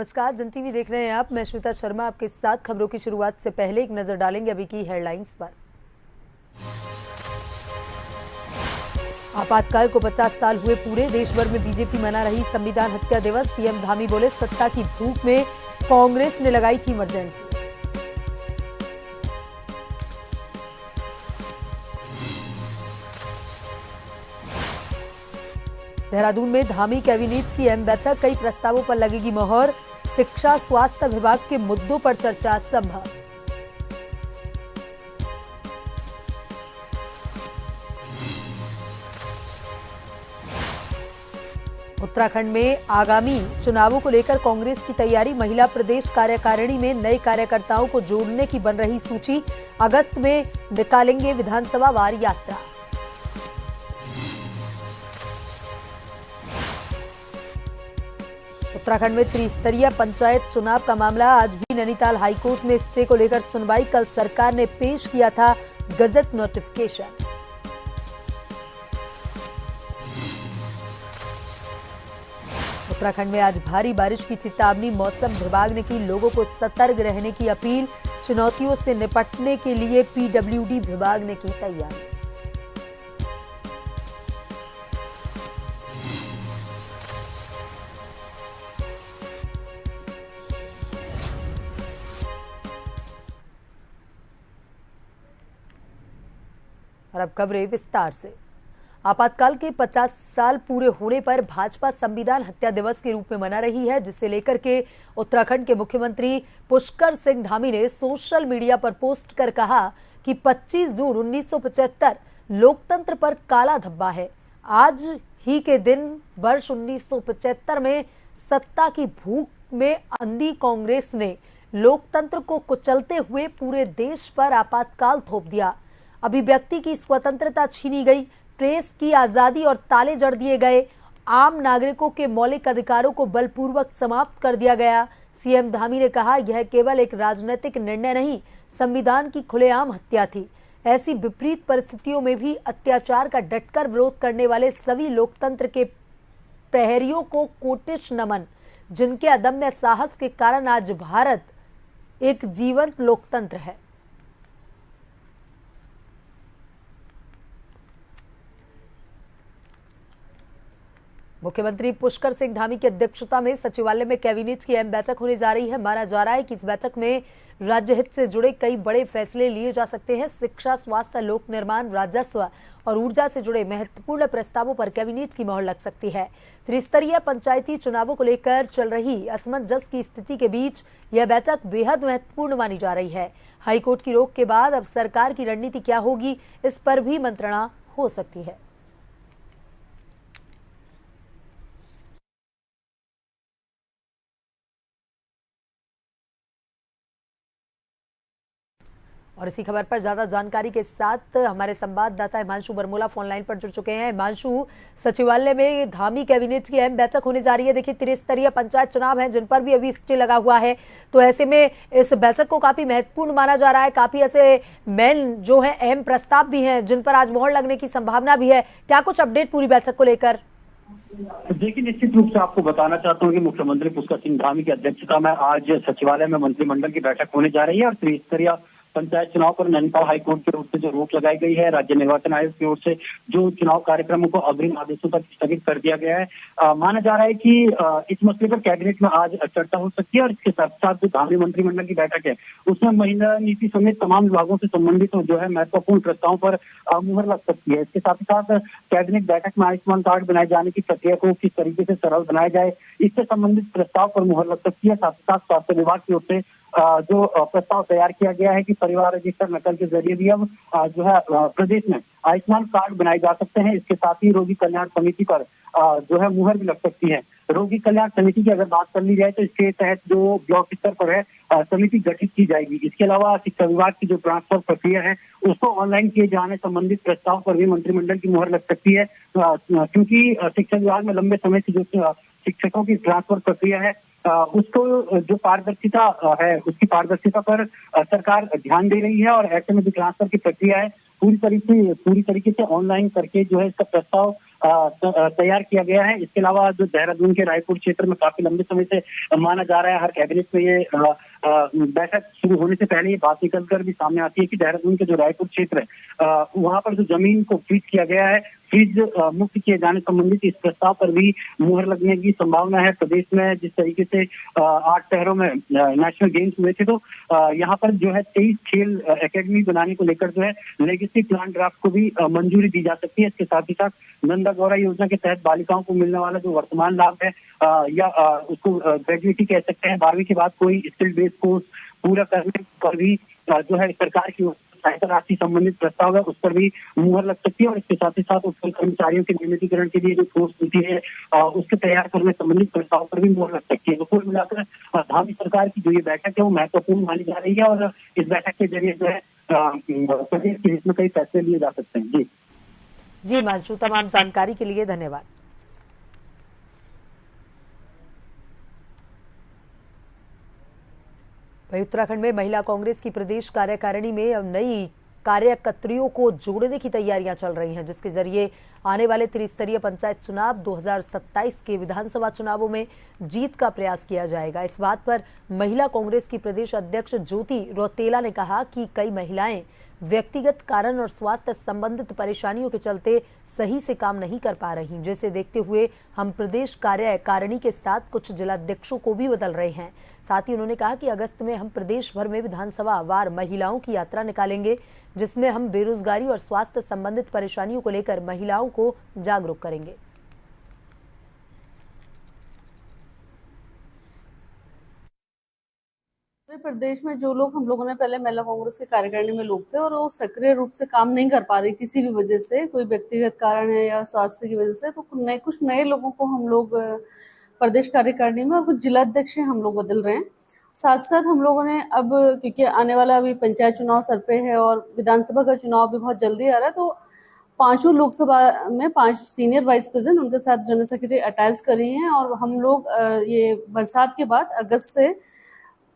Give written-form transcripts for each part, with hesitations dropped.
नमस्कार, जन टीवी देख रहे हैं आप। मैं श्वेता शर्मा आपके साथ। खबरों की शुरुआत से पहले एक नजर डालेंगे अभी की हेडलाइंस पर। आपातकाल को 50 साल हुए पूरे, देश भर में बीजेपी मना रही संविधान हत्या दिवस। सीएम धामी बोले, सत्ता की भूख में कांग्रेस ने लगाई थी इमरजेंसी। देहरादून में धामी कैबिनेट की अहम बैठक, कई प्रस्तावों पर लगेगी मोहर। शिक्षा स्वास्थ्य विभाग के मुद्दों पर चर्चा संभव। उत्तराखंड में आगामी चुनावों को लेकर कांग्रेस की तैयारी, महिला प्रदेश कार्यकारिणी में नए कार्यकर्ताओं को जोड़ने की बन रही सूची। अगस्त में निकालेंगे विधानसभा वार यात्रा। उत्तराखंड में त्रिस्तरीय पंचायत चुनाव का मामला, आज भी नैनीताल हाईकोर्ट में स्टे को लेकर सुनवाई। कल सरकार ने पेश किया था गजट नोटिफिकेशन। उत्तराखंड में आज भारी बारिश की चेतावनी, मौसम विभाग ने की लोगों को सतर्क रहने की अपील। चुनौतियों से निपटने के लिए पीडब्ल्यूडी विभाग ने की तैयारी। और अब खबरें विस्तार से। आपातकाल के 50 साल पूरे होने पर भाजपा संविधान हत्या दिवस के रूप में मना रही है, जिसे लेकर के उत्तराखंड के मुख्यमंत्री पुष्कर सिंह धामी ने सोशल मीडिया पर पोस्ट कर कहा कि 25 जून 1975 लोकतंत्र पर काला धब्बा है। आज ही के दिन वर्ष 1975 में सत्ता की भूख में अंधी कांग्रेस ने लोकतंत्र को कुचलते हुए पूरे देश पर आपातकाल थोप दिया। अभिव्यक्ति की स्वतंत्रता छीनी गई, प्रेस की आजादी और ताले जड़ दिए गए, आम नागरिकों के मौलिक अधिकारों को बलपूर्वक समाप्त कर दिया गया। सीएम धामी ने कहा, यह केवल एक राजनीतिक निर्णय नहीं, संविधान की खुलेआम हत्या थी। ऐसी विपरीत परिस्थितियों में भी अत्याचार का डटकर विरोध करने वाले सभी लोकतंत्र के प्रहरियों को कोटिश नमन, जिनके अदम्य साहस के कारण आज भारत एक जीवंत लोकतंत्र है। मुख्यमंत्री पुष्कर सिंह धामी की अध्यक्षता में सचिवालय में कैबिनेट की अहम बैठक होने जा रही है। माना जा रहा है कि इस बैठक में राज्य हित से जुड़े कई बड़े फैसले लिए जा सकते हैं। शिक्षा, स्वास्थ्य, लोक निर्माण, राजस्व और ऊर्जा से जुड़े महत्वपूर्ण प्रस्तावों पर कैबिनेट की मोहर लग सकती है। त्रिस्तरीय पंचायती चुनावों को लेकर चल रही असमंजस की स्थिति के बीच यह बैठक बेहद महत्वपूर्ण मानी जा रही है। हाईकोर्ट की रोक के बाद अब सरकार की रणनीति क्या होगी, इस पर भी मंत्रणा हो सकती है। और इसी खबर पर ज्यादा जानकारी के साथ हमारे संवाददाता हिमांशु बरमोला फोन लाइन पर जुड़ चुके हैं। हिमांशु, सचिवालय में धामी कैबिनेट की अहम बैठक होने जा रही है। देखिए, त्रिस्तरीय पंचायत चुनाव है जिन पर भी अभी स्टे लगा हुआ है, तो ऐसे में इस बैठक को काफी महत्वपूर्ण माना जा रहा है। काफी ऐसे मेन जो है अहम प्रस्ताव भी हैं जिन पर आज मोहर लगने की संभावना भी है। क्या कुछ अपडेट पूरी बैठक को लेकर? देखिए, निश्चित रूप से आपको बताना चाहता हूँ कि मुख्यमंत्री पुष्कर सिंह धामी की अध्यक्षता में आज सचिवालय में मंत्रिमंडल की बैठक होने जा रही है और त्रिस्तरीय पंचायत चुनाव पर नैनीताल हाईकोर्ट की ओर से जो रोक लगाई गई है, राज्य निर्वाचन आयोग की ओर से जो चुनाव कार्यक्रमों को अग्रिम आदेशों तक स्थगित कर दिया गया है। माना जा रहा है कि इस मसले पर कैबिनेट में आज चर्चा हो सकती है और इसके साथ साथ जो धामी मंत्रिमंडल की बैठक है उसमें महिला नीति समेत तमाम विभागों से संबंधित जो है महत्वपूर्ण प्रस्तावों पर मुहर लग सकती है। इसके साथ ही साथ कैबिनेट बैठक में आयुष्मान कार्ड बनाए जाने की प्रक्रिया को किस तरीके से सरल बनाया जाए, इससे संबंधित प्रस्ताव पर मुहर लग सकती है। साथ ही साथ स्वास्थ्य विभाग की ओर से जो प्रस्ताव तैयार किया गया है कि परिवार रजिस्टर नकल के जरिए भी अब जो है प्रदेश में आयुष्मान कार्ड बनाए जा सकते हैं। इसके साथ ही रोगी कल्याण समिति पर जो है मुहर भी लग सकती है। रोगी कल्याण समिति की अगर बात कर ली जाए तो इसके तहत जो ब्लॉक स्तर पर है समिति गठित की जाएगी। इसके अलावा शिक्षा विभाग की जो ट्रांसफर प्रक्रिया है उसको ऑनलाइन किए जाने संबंधित प्रस्ताव पर भी मंत्रिमंडल की मुहर लग सकती है, क्योंकि शिक्षा विभाग में लंबे समय से जो शिक्षकों की ट्रांसफर प्रक्रिया है उसको जो पारदर्शिता है उसकी पारदर्शिता पर सरकार ध्यान दे रही है और ऐसे में जो ट्रांसफर की प्रक्रिया है पूरी तरीके से ऑनलाइन करके जो है इसका प्रस्ताव तैयार किया गया है। इसके अलावा जो देहरादून के रायपुर क्षेत्र में काफी लंबे समय से माना जा रहा है, हर कैबिनेट में ये बैठक शुरू होने से पहले ये बात निकल कर भी सामने आती है कि देहरादून के जो रायपुर क्षेत्र है वहां पर जो जमीन को फ्रीज किया गया है, फ्रीज मुक्त किए जाने संबंधित इस प्रस्ताव पर भी मुहर लगने की संभावना है। प्रदेश में जिस तरीके से 8 शहरों में नेशनल गेम्स हुए थे, तो यहाँ पर जो है 23 खेल एकेडमी बनाने को लेकर जो है लेगेसी प्लान ड्राफ्ट को भी मंजूरी दी जा सकती है। इसके साथ ही साथ नंदा गौरा योजना के तहत बालिकाओं को मिलने वाला जो वर्तमान लाभ है या उसको ग्रेजुएटी कह सकते हैं, 12वीं के बाद कोई स्किल बेस्ड कोर्स पूरा करने पर भी जो है सरकार की सहायता राशि संबंधित प्रस्ताव है उस पर भी मुहर लग सकती है। और इसके साथ ही साथ उत्तर कर्मचारियों के नियमितीकरण के लिए जो ठोस नीति है उसके तैयार करने संबंधित प्रस्ताव पर भी मुहर लग सकती है। तो कुल मिलाकर धामी सरकार की जो ये बैठक है वो महत्वपूर्ण मानी जा रही है और इस बैठक के जरिए जो है प्रदेश के हित में कई फैसले लिए जा सकते हैं। जी जी हिमांशु, तमाम जानकारी के लिए धन्यवाद। वहीं उत्तराखंड में महिला कांग्रेस की प्रदेश कार्यकारिणी में अब नई कार्यकर्त्रियों को जोड़ने की तैयारियां चल रही हैं, जिसके जरिए आने वाले त्रिस्तरीय पंचायत चुनाव 2027 के विधानसभा चुनावों में जीत का प्रयास किया जाएगा। इस बात पर महिला कांग्रेस की प्रदेश अध्यक्ष ज्योति रौतेला ने कहा कि कई महिलाएं व्यक्तिगत कारण और स्वास्थ्य संबंधित परेशानियों के चलते सही से काम नहीं कर पा रही, जिसे देखते हुए हम प्रदेश कार्यकारिणी के साथ कुछ जिलाध्यक्षों को भी बदल रहे हैं। साथ ही उन्होंने कहा कि अगस्त में हम प्रदेश भर में विधानसभा वार महिलाओं की यात्रा निकालेंगे, जिसमें हम बेरोजगारी और स्वास्थ्य संबंधित परेशानियों को लेकर महिलाओं को जागरूक करेंगे। प्रदेश में जो लोग हम लोगों ने पहले महिला कांग्रेस के कार्यकारिणी में लोग थे और वो सक्रिय रूप से काम नहीं कर पा रही किसी भी वजह से, कोई व्यक्तिगत कारण है या स्वास्थ्य की वजह से, तो कुछ नए लोगों को हम लोग प्रदेश कार्यकारिणी में और कुछ जिलाध्यक्ष हम लोग बदल रहे हैं। साथ साथ हम लोगों ने अब, क्योंकि आने वाला अभी पंचायत चुनाव सर पे है और विधानसभा का चुनाव भी बहुत जल्दी आ रहा है, तो 5 लोकसभा में 5 सीनियर वाइस प्रेसिडेंट उनके साथ जनरल सेक्रेटरी अटैच करी हैं और हम लोग ये बरसात के बाद अगस्त से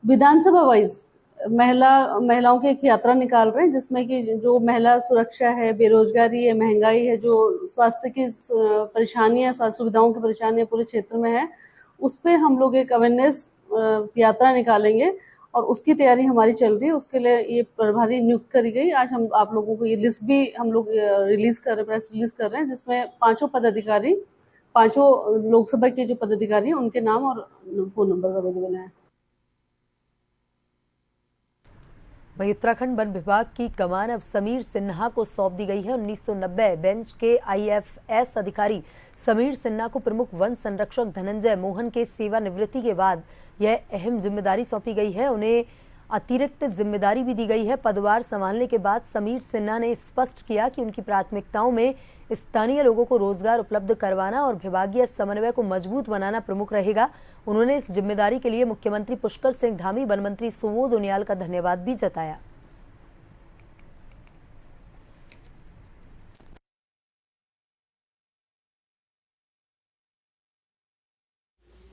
विधानसभा वाइज महिलाओं की एक यात्रा निकाल रहे हैं, जिसमें कि जो महिला सुरक्षा है, बेरोजगारी है, महंगाई है, जो स्वास्थ्य की परेशानियां, स्वास्थ्य सुविधाओं की परेशानियां पूरे क्षेत्र में है, उस पर हम लोग एक अवेयरनेस यात्रा निकालेंगे और उसकी तैयारी हमारी चल रही है। उसके लिए ये प्रभारी नियुक्त करी गई। आज हम आप लोगों को ये लिस्ट भी हम लोग रिलीज कर रहे हैं, प्रेस रिलीज कर रहे हैं, जिसमें 5 पदाधिकारी, 5 लोकसभा के जो पदाधिकारी हैं उनके नाम और फोन नंबर अवेलेबल है। वहीं उत्तराखंड वन विभाग की कमान अब समीर सिन्हा को सौंप दी गई है। 1990 बेंच के IFS अधिकारी समीर सिन्हा को प्रमुख वन संरक्षक धनंजय मोहन के सेवानिवृत्ति के बाद यह अहम जिम्मेदारी सौंपी गई है। उन्हें अतिरिक्त जिम्मेदारी भी दी गई है। पदभार संभालने के बाद समीर सिन्हा ने स्पष्ट किया कि उनकी प्राथमिकताओं में स्थानीय लोगों को रोजगार उपलब्ध करवाना और विभागीय समन्वय को मजबूत बनाना प्रमुख रहेगा। उन्होंने इस जिम्मेदारी के लिए मुख्यमंत्री पुष्कर सिंह धामी, वन मंत्री सुबोध उनियाल का धन्यवाद भी जताया।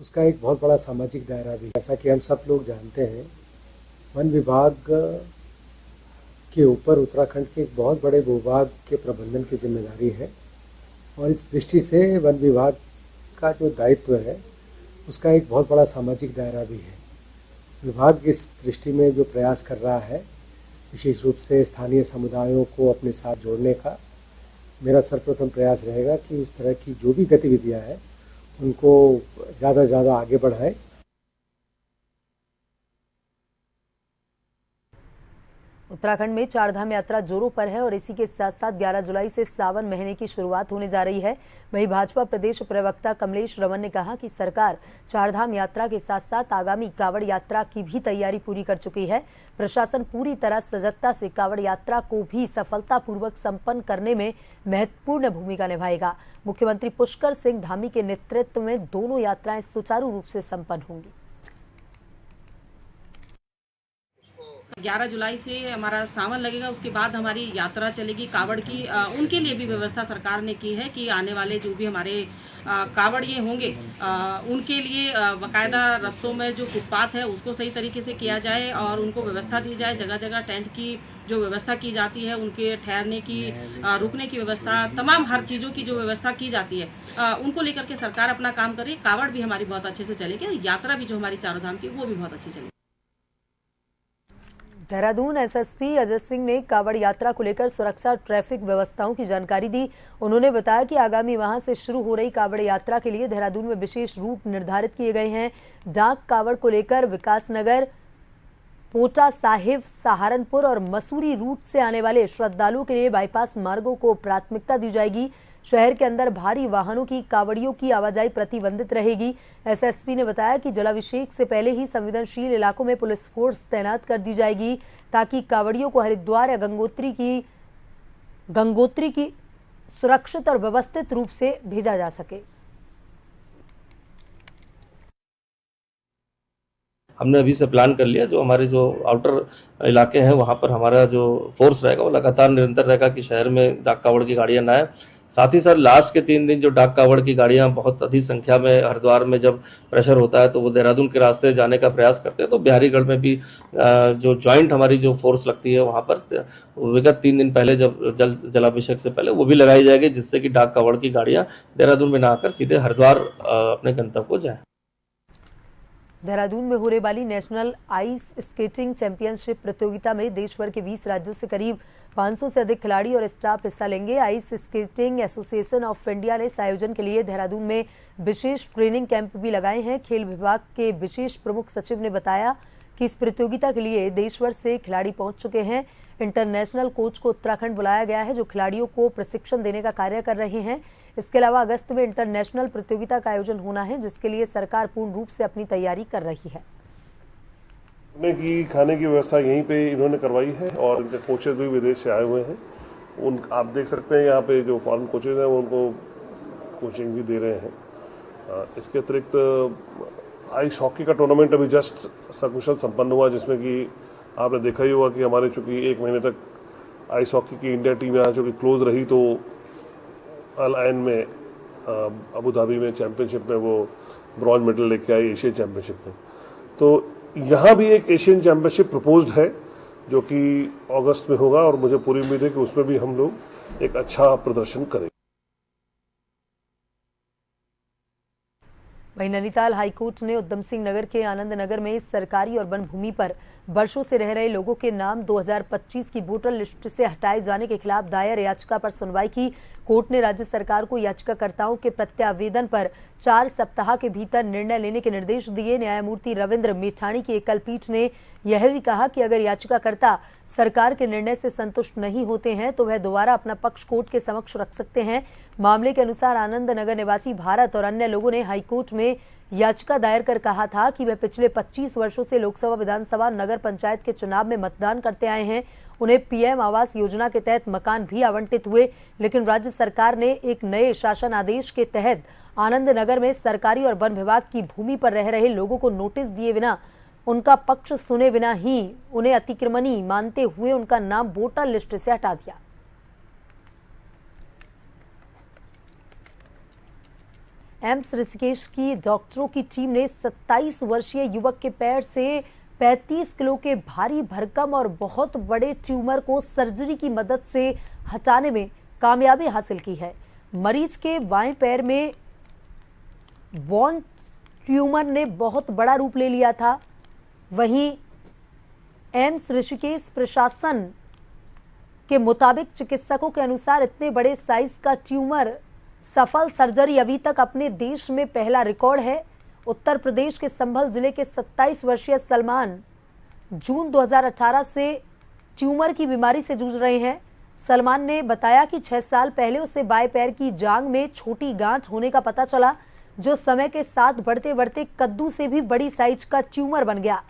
उसका एक बहुत बड़ा सामाजिक दायरा भी, जैसा कि हम सब लोग जानते हैं, वन विभाग के ऊपर उत्तराखंड के एक बहुत बड़े भूभाग के प्रबंधन की जिम्मेदारी है और इस दृष्टि से वन विभाग का जो दायित्व है उसका एक बहुत बड़ा सामाजिक दायरा भी है। विभाग इस दृष्टि में जो प्रयास कर रहा है, विशेष रूप से स्थानीय समुदायों को अपने साथ जोड़ने का, मेरा सर्वप्रथम प्रयास रहेगा कि उस तरह की जो भी गतिविधियां हैं उनको ज़्यादा से ज़्यादा आगे बढ़ाए। उत्तराखंड में चारधाम यात्रा जोरों पर है और इसी के साथ साथ 11 जुलाई से सावन महीने की शुरुआत होने जा रही है। वहीं भाजपा प्रदेश प्रवक्ता कमलेश रमन ने कहा कि सरकार चारधाम यात्रा के साथ साथ आगामी कावड़ यात्रा की भी तैयारी पूरी कर चुकी है। प्रशासन पूरी तरह सजगता से कावड़ यात्रा को भी सफलतापूर्वक संपन्न करने में महत्वपूर्ण भूमिका निभाएगा। मुख्यमंत्री पुष्कर सिंह धामी के नेतृत्व में दोनों यात्राएं सुचारू रूप से संपन्न होंगी। 11 जुलाई से हमारा सावन लगेगा, उसके बाद हमारी यात्रा चलेगी कावड़ की। उनके लिए भी व्यवस्था सरकार ने की है कि आने वाले जो भी हमारे कावड़ ये होंगे उनके लिए बाकायदा रस्तों में जो फुटपाथ है उसको सही तरीके से किया जाए और उनको व्यवस्था दी जाए। जगह जगह टेंट की जो व्यवस्था की जाती है, उनके ठहरने की, रुकने की व्यवस्था, तमाम हर चीज़ों की जो व्यवस्था की जाती है उनको लेकर के सरकार अपना काम करे। कावड़ भी हमारी बहुत अच्छे से चलेगी और यात्रा भी जो हमारी चारों धाम की वो भी बहुत अच्छी चलेगी। देहरादून एसएसपी अजय सिंह ने कावड़ यात्रा को लेकर सुरक्षा ट्रैफिक व्यवस्थाओं की जानकारी दी। उन्होंने बताया कि आगामी माह से शुरू हो रही कावड़ यात्रा के लिए देहरादून में विशेष रूट निर्धारित किए गए हैं। डाक कावड़ को लेकर विकासनगर, पोटा साहिब, सहारनपुर और मसूरी रूट से आने वाले श्रद्धालुओं के लिए बाईपास मार्गों को प्राथमिकता दी जाएगी। शहर के अंदर भारी वाहनों की कावड़ियों की आवाजाही प्रतिबंधित रहेगी। एसएसपी ने बताया कि जलाभिषेक से पहले ही संवेदनशील इलाकों में पुलिस फोर्स तैनात कर दी जाएगी ताकि कावड़ियों को हरिद्वार या गंगोत्री की सुरक्षित और व्यवस्थित रूप से भेजा जा सके। हमने अभी से प्लान कर लिया, जो हमारे जो आउटर इलाके हैं वहाँ पर हमारा जो फोर्स रहेगा वो लगातार निरंतर रहेगा कि शहर में डाक कावड़ की गाड़ियाँ ना आए। साथ ही साथ लास्ट के 3 दिन जो डाक कावड़ की गाड़ियाँ बहुत अधिक संख्या में हरिद्वार में जब प्रेशर होता है तो वो देहरादून के रास्ते जाने का प्रयास करते हैं, तो बिहारीगढ़ में भी जो ज्वाइंट हमारी जो फोर्स लगती है वहाँ पर विगत 3 दिन पहले जब जलाभिषेक से पहले वो भी लगाई जाएगी, जिससे कि डाक कावड़ की गाड़ियाँ देहरादून में ना आकर सीधे हरिद्वार अपने गंतव्य को जाए। देहरादून में होने वाली नेशनल आइस स्केटिंग चैंपियनशिप प्रतियोगिता में देश भर के 20 राज्यों से करीब 500 से अधिक खिलाड़ी और स्टाफ हिस्सा लेंगे। Ice skating association of India ने इस आयोजन के लिए देहरादून में विशेष ट्रेनिंग कैंप भी लगाए हैं। खेल विभाग के विशेष प्रमुख सचिव ने बताया कि इस प्रतियोगिता के लिए देश भर से खिलाड़ी पहुंच चुके हैं। इंटरनेशनल कोच को उत्तराखंड बुलाया गया है जो खिलाड़ियों को प्रशिक्षण देने का कार्य कर रहे हैं। इसके अलावा अगस्त में इंटरनेशनल प्रतियोगिता का आयोजन होना है, जिसके लिए सरकार पूर्ण रूप से अपनी तैयारी कर रही है। खाने की व्यवस्था यहीं पे इन्होंने करवाई है और इनके कोचेज भी विदेश से आए हुए हैं। आप देख सकते हैं यहाँ पे जो फॉरेन कोचेज हैं वो उनको कोचिंग भी दे रहे हैं। इसके अतिरिक्त आइस हॉकी का टूर्नामेंट अभी जस्ट सकुशल संपन्न हुआ, जिसमें कि आपने देखा ही होगा कि हमारे चूँकि 1 महीने तक आइस हॉकी की इंडिया टीम यहाँ चूँकि क्लोज रही, तो अल आइन में अबू धाबी में चैंपियनशिप में वो ब्रॉन्ज मेडल लेके आई एशियन चैंपियनशिप में। तो यहाँ भी एक एशियन चैंपियनशिप प्रपोज्ड है जो कि अगस्त में होगा और मुझे पूरी उम्मीद है कि उसमें भी हम लोग एक अच्छा प्रदर्शन करेंगे। वहीं नैनीताल हाईकोर्ट ने उधम सिंह नगर के आनंद नगर में सरकारी और वन भूमि पर वर्षों से रह रहे लोगों के नाम 2025 की वोटर लिस्ट से हटाए जाने के खिलाफ दायर याचिका पर सुनवाई की। कोर्ट ने राज्य सरकार को याचिकाकर्ताओं के प्रत्यावेदन पर 4 सप्ताह के भीतर निर्णय लेने के निर्देश दिए। न्यायमूर्ति रविंद्र मेठाणी की एकल पीठ ने यह भी कहा कि अगर याचिकाकर्ता सरकार के निर्णय से संतुष्ट नहीं होते हैं तो वह दोबारा अपना पक्ष कोर्ट के समक्ष रख सकते हैं। मामले के अनुसार आनंद नगर निवासी भारत और अन्य लोगों ने हाईकोर्ट में याचिका दायर कर कहा था कि वे पिछले 25 वर्षों से लोकसभा, विधानसभा, नगर पंचायत के चुनाव में मतदान करते आए हैं। उन्हें पीएम आवास योजना के तहत मकान भी आवंटित हुए, लेकिन राज्य सरकार ने एक नए शासन आदेश के तहत आनंद नगर में सरकारी और वन विभाग की भूमि पर रह रहे लोगों को नोटिस दिए बिना, उनका पक्ष सुने बिना ही उन्हें अतिक्रमणी मानते हुए उनका नाम वोटर लिस्ट से हटा दिया। एम्स ऋषिकेश की डॉक्टरों की टीम ने 27 वर्षीय युवक के पैर से 35 किलो के भारी भरकम और बहुत बड़े ट्यूमर को सर्जरी की मदद से हटाने में कामयाबी हासिल की है। मरीज के बाएं पैर में बॉन ट्यूमर ने बहुत बड़ा रूप ले लिया था। वहीं एम्स ऋषिकेश प्रशासन के मुताबिक चिकित्सकों के अनुसार इतने बड़े साइज का ट्यूमर सफल सर्जरी अभी तक अपने देश में पहला रिकॉर्ड है। उत्तर प्रदेश के संभल जिले के 27 वर्षीय सलमान जून 2018 से ट्यूमर की बीमारी से जूझ रहे हैं। सलमान ने बताया कि 6 साल पहले उसे बाएं पैर की जांघ में छोटी गांठ होने का पता चला, जो समय के साथ बढ़ते बढ़ते कद्दू से भी बड़ी साइज का ट्यूमर बन गया।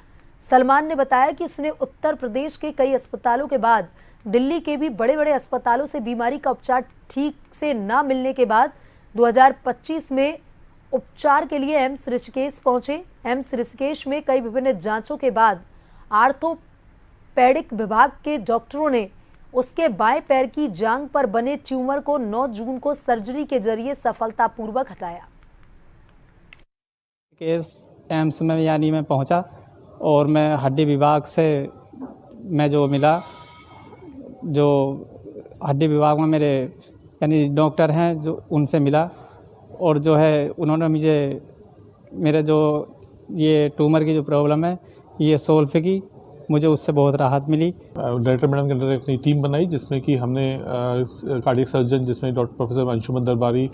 सलमान ने बताया कि उसने उत्तर प्रदेश के कई अस्पतालों के बाद दिल्ली के भी बड़े बड़े अस्पतालों से बीमारी का उपचार ठीक से न मिलने के बाद 2025 में उपचार के लिए एम्स ऋषिकेश पहुंचे। एम्स ऋषिकेश में कई विभिन्न जांचों के बाद ऑर्थोपेडिक विभाग के डॉक्टरों ने उसके बाएं पैर की जांघ पर बने ट्यूमर को 9 जून को सर्जरी के जरिए सफलतापूर्वक हटाया। केस एम्स में यानी मैं पहुंचा और मैं हड्डी विभाग से मैं जो मिला, जो हड्डी विभाग में मेरे यानी डॉक्टर हैं जो उनसे मिला और जो है उन्होंने मुझे मेरे जो ये ट्यूमर की जो प्रॉब्लम है ये सोल्व की, मुझे उससे बहुत राहत मिली। डायरेक्टर मैडम के अंदर अपनी टीम बनाई जिसमें कि हमने कार्डियक सर्जन जिसमें डॉक्टर प्रोफेसर अंशुमन दरबारी,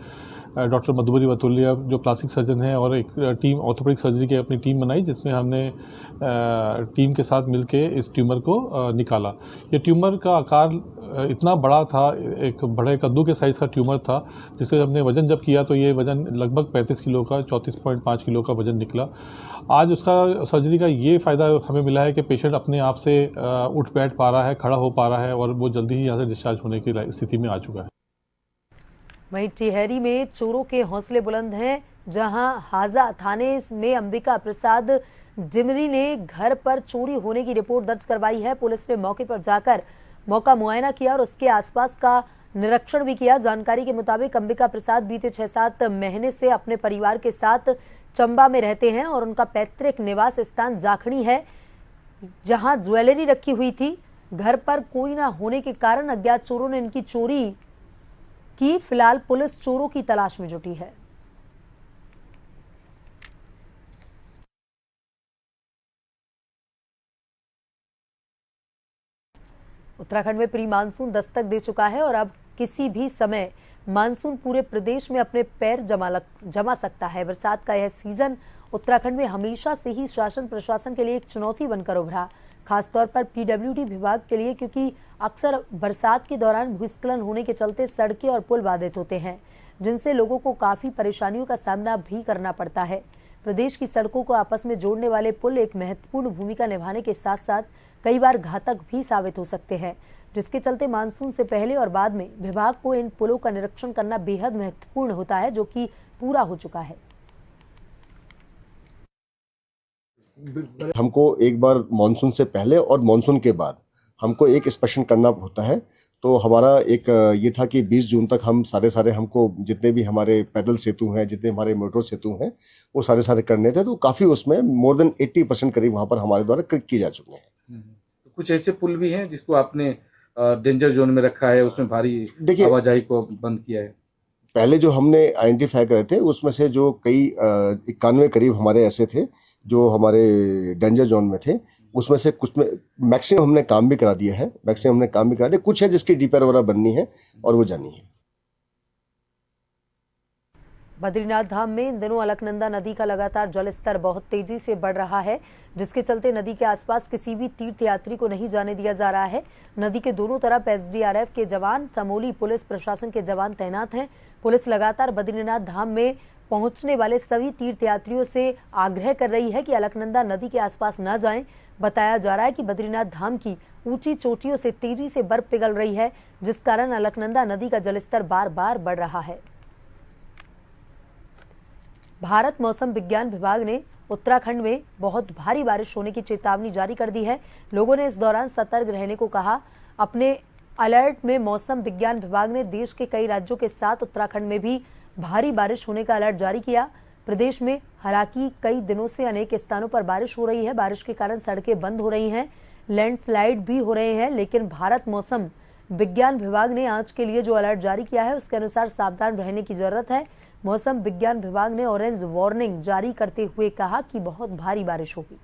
डॉक्टर मधुबरी वतुलिया जो प्लास्टिक सर्जन है और एक टीम ऑर्थोपेडिक सर्जरी की अपनी टीम बनाई जिसमें हमने टीम के साथ मिलके इस ट्यूमर को निकाला। ये ट्यूमर का आकार इतना बड़ा था, एक बड़े कद्दू के साइज़ का ट्यूमर था जिससे हमने वज़न जब किया तो ये वज़न लगभग 35 किलो का 34.5 किलो का वज़न निकला। आज उसका सर्जरी का ये फ़ायदा हमें मिला है कि पेशेंट अपने आप से उठ बैठ पा रहा है, खड़ा हो पा रहा है और वो जल्दी ही यहाँ से डिस्चार्ज होने की स्थिति में आ चुका है। वहीं टिहरी में चोरों के हौसले बुलंद हैं, जहां हाजा थाने में अंबिका प्रसाद डिमरी ने घर पर चोरी होने की रिपोर्ट दर्ज करवाई है। पुलिस ने मौके पर जाकर मौका मुआयना किया और उसके आसपास का निरीक्षण भी किया। जानकारी के मुताबिक अंबिका प्रसाद बीते 6-7 महीने से अपने परिवार के साथ चंबा में रहते हैं और उनका पैतृक निवास स्थान जाखड़ी है, जहां ज्वेलरी रखी हुई थी। घर पर कोई न होने के कारण अज्ञात चोरों ने इनकी चोरी की। फिलहाल पुलिस चोरों की तलाश में जुटी है। उत्तराखंड में प्री मानसून दस्तक दे चुका है और अब किसी भी समय मानसून पूरे प्रदेश में अपने पैर जमा सकता है। बरसात का यह सीजन उत्तराखंड में हमेशा से ही शासन प्रशासन के लिए एक चुनौती बनकर उभरा, खासतौर पर पीडब्ल्यूडी विभाग के लिए, क्योंकि अक्सर बरसात के दौरान भूस्खलन होने के चलते सड़कें और पुल बाधित होते हैं, जिनसे लोगों को काफी परेशानियों का सामना भी करना पड़ता है। प्रदेश की सड़कों को आपस में जोड़ने वाले पुल एक महत्वपूर्ण भूमिका निभाने के साथ साथ कई बार घातक भी साबित हो सकते हैं, जिसके चलते मानसून से पहले और बाद में विभाग को इन पुलों का निरीक्षण करना बेहद महत्वपूर्ण होता है, जो कि पूरा हो चुका है। हमको एक बार मानसून से पहले और मानसून के बाद हमको एक इंस्पेक्शन करना होता है। तो हमारा एक ये था कि 20 जून तक हम सारे हमको जितने भी हमारे पैदल सेतु हैं, जितने हमारे मेट्रो सेतु हैं, वो सारे करने थे। तो काफ़ी उसमें मोर देन 80% करीब वहाँ पर हमारे द्वारा किए जा चुके हैं। तो कुछ ऐसे पुल भी हैं जिसको आपने डेंजर जोन में रखा है, उसमें भारी आवाजाही को बंद किया है? पहले जो हमने आइडेंटिफाई करे थे उसमें से जो कई 91 करीब हमारे ऐसे थे जो हमारे डेंजर जोन में थे, उसमें से कुछ में मैक्सिमम हमने काम भी करा दिया है। कुछ है जिसकी डीपर वगैरह बननी है और वो जानी है। बद्रीनाथ धाम में इन दिनों अलकनंदा नदी का लगातार जलस्तर बहुत तेजी से बढ़ रहा है, जिसके चलते नदी के आसपास किसी भी तीर्थयात्री को नहीं जाने दिया जा रहा है। नदी के दोनों तरफ एसडीआरएफ के जवान, चमोली पुलिस प्रशासन के जवान तैनात हैं। पुलिस लगातार बद्रीनाथ धाम में पहुंचने वाले सभी तीर्थयात्रियों से आग्रह कर रही है कि अलकनंदा नदी के आसपास न जाएं। बताया जा रहा है कि बद्रीनाथ धाम की ऊंची चोटियों से तेजी से बर्फ पिघल रही है, जिस कारण अलकनंदा नदी का जलस्तर बार बार बढ़ रहा है। भारत मौसम विज्ञान विभाग ने उत्तराखंड में बहुत भारी बारिश होने की चेतावनी जारी कर दी है। लोगों ने इस दौरान सतर्क रहने को कहा। अपने अलर्ट में मौसम विज्ञान विभाग ने देश के कई राज्यों के साथ उत्तराखंड में भी भारी बारिश होने का अलर्ट जारी किया। प्रदेश में हालांकि कई दिनों से अनेक स्थानों पर बारिश हो रही है। बारिश के कारण सड़कें बंद हो रही हैं, लैंडस्लाइड भी हो रहे हैं, लेकिन भारत मौसम विज्ञान विभाग ने आज के लिए जो अलर्ट जारी किया है उसके अनुसार सावधान रहने की जरूरत है। मौसम विज्ञान विभाग ने ऑरेंज वार्निंग जारी करते हुए कहा कि बहुत भारी बारिश होगी।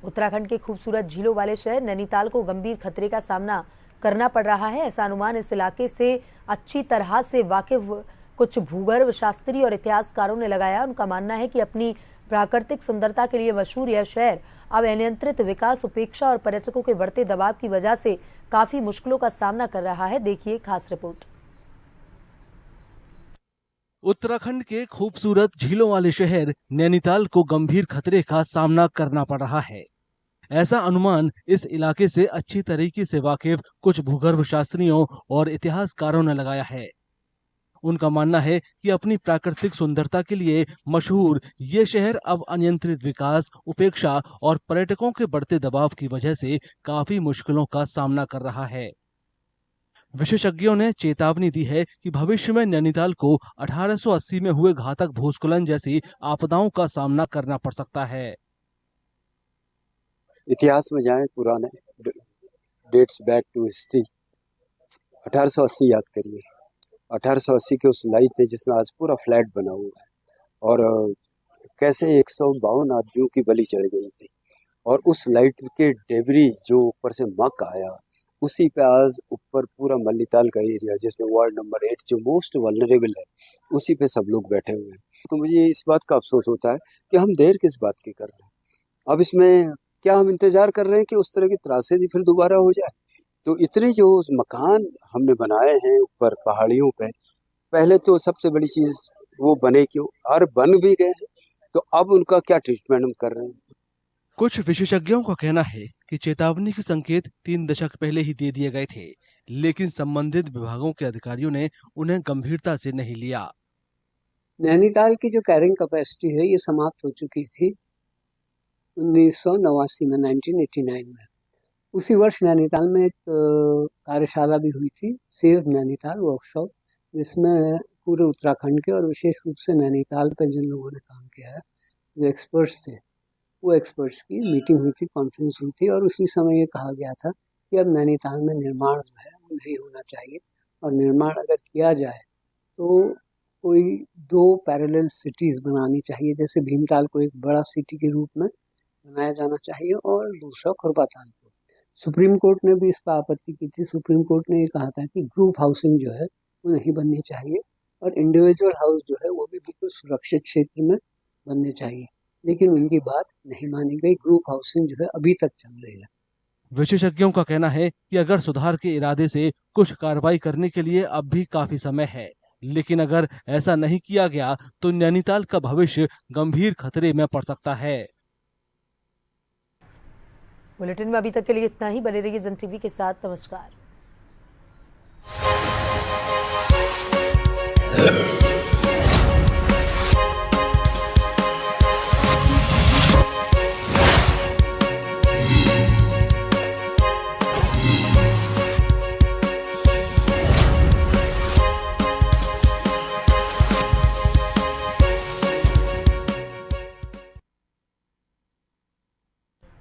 उत्तराखंड के खूबसूरत झीलों वाले शहर नैनीताल को गंभीर खतरे का सामना करना पड़ रहा है। ऐसा अनुमान इस इलाके से अच्छी तरह से वाकिफ कुछ भूगर्भ शास्त्री और इतिहासकारों ने लगाया। उनका मानना है कि अपनी प्राकृतिक सुंदरता के लिए मशहूर यह शहर अब अनियंत्रित विकास, उपेक्षा और पर्यटकों के बढ़ते दबाव की वजह से काफी मुश्किलों का सामना कर रहा है। देखिए खास रिपोर्ट। उत्तराखंड के खूबसूरत झीलों वाले शहर नैनीताल को गंभीर खतरे का सामना करना पड़ रहा है। ऐसा अनुमान इस इलाके से अच्छी तरीके से वाकिफ कुछ भूगर्भ शास्त्रियों और इतिहासकारों ने लगाया है। उनका मानना है कि अपनी प्राकृतिक सुंदरता के लिए मशहूर ये शहर अब अनियंत्रित विकास, उपेक्षा और पर्यटकों के बढ़ते दबाव की वजह से काफी मुश्किलों का सामना कर रहा है। विशेषज्ञों ने चेतावनी दी है कि भविष्य में नैनीताल को 1880 में हुए घातक भूस्खलन जैसी आपदाओं का सामना करना पड़ सकता है। इतिहास में जाएं, पुराने डेट्स बैक टू हिस्ट्री, 1880 याद करिए। 1880 के उस लाइट ने जिसमें आज पूरा फ्लैट बना हुआ है और कैसे 152 आदमियों की बलि चढ़ गई थी और उस लाइट के डेबरी जो ऊपर से मक आया उसी पे आज ऊपर पूरा मल्लीताल का एरिया जिसमें वार्ड नंबर 8 जो मोस्ट वल्नरेबल है उसी पे सब लोग बैठे हुए हैं। तो मुझे इस बात का अफसोस होता है कि हम देर किस बात की कर रहे हैं। अब इसमें क्या हम इंतजार कर रहे हैं कि उस तरह की त्रासदी फिर दोबारा हो जाए? तो इतने जो मकान हमने बनाए हैं ऊपर पहाड़ियों पे, पहले तो सबसे बड़ी चीज़ वो बने क्यों, और बन भी गए हैं तो अब उनका क्या ट्रीटमेंट हम कर रहे हैं। कुछ विशेषज्ञों का कहना है कि चेतावनी के संकेत 3 दशक पहले ही दे दिए गए थे, लेकिन संबंधित विभागों के अधिकारियों ने उन्हें गंभीरता से नहीं लिया। नैनीताल की जो कैरिंग कैपेसिटी है ये समाप्त हो चुकी थी 1989 में, 1989 में। उसी वर्ष नैनीताल में एक कार्यशाला भी हुई थी, सेव नैनीताल वर्कशॉप, जिसमें पूरे उत्तराखंड के और विशेष रूप से नैनीताल पर जिन लोगों ने काम किया है, जो एक्सपर्ट्स थे, वो एक्सपर्ट्स की मीटिंग हुई थी, कॉन्फ्रेंस हुई थी और उसी समय ये कहा गया था कि अब नैनीताल में निर्माण जो है वो नहीं होना चाहिए और निर्माण अगर किया जाए तो कोई 2 पैरेलल सिटीज़ बनानी चाहिए, जैसे भीमताल को एक बड़ा सिटी के रूप में बनाया जाना चाहिए और दूसरा खुरपाताल को। सुप्रीम कोर्ट ने भी इस पर आपत्ति की थी। सुप्रीम कोर्ट ने ये कहा था कि ग्रुप हाउसिंग जो है वो नहीं बननी चाहिए और इंडिविजुअल हाउस जो है वो भी बिल्कुल सुरक्षित क्षेत्र में बनने चाहिए, लेकिन उनकी बात नहीं मानी गई। ग्रुप हाउसिंग जो है अभी तक चल रही है। विशेषज्ञों का कहना है कि अगर सुधार के इरादे से कुछ कार्रवाई करने के लिए अब भी काफी समय है, लेकिन अगर ऐसा नहीं किया गया तो नैनीताल का भविष्य गंभीर खतरे में पड़ सकता है। बुलेटिन में अभी तक के लिए इतना ही। बने रहिए जन टीवी के साथ। नमस्कार।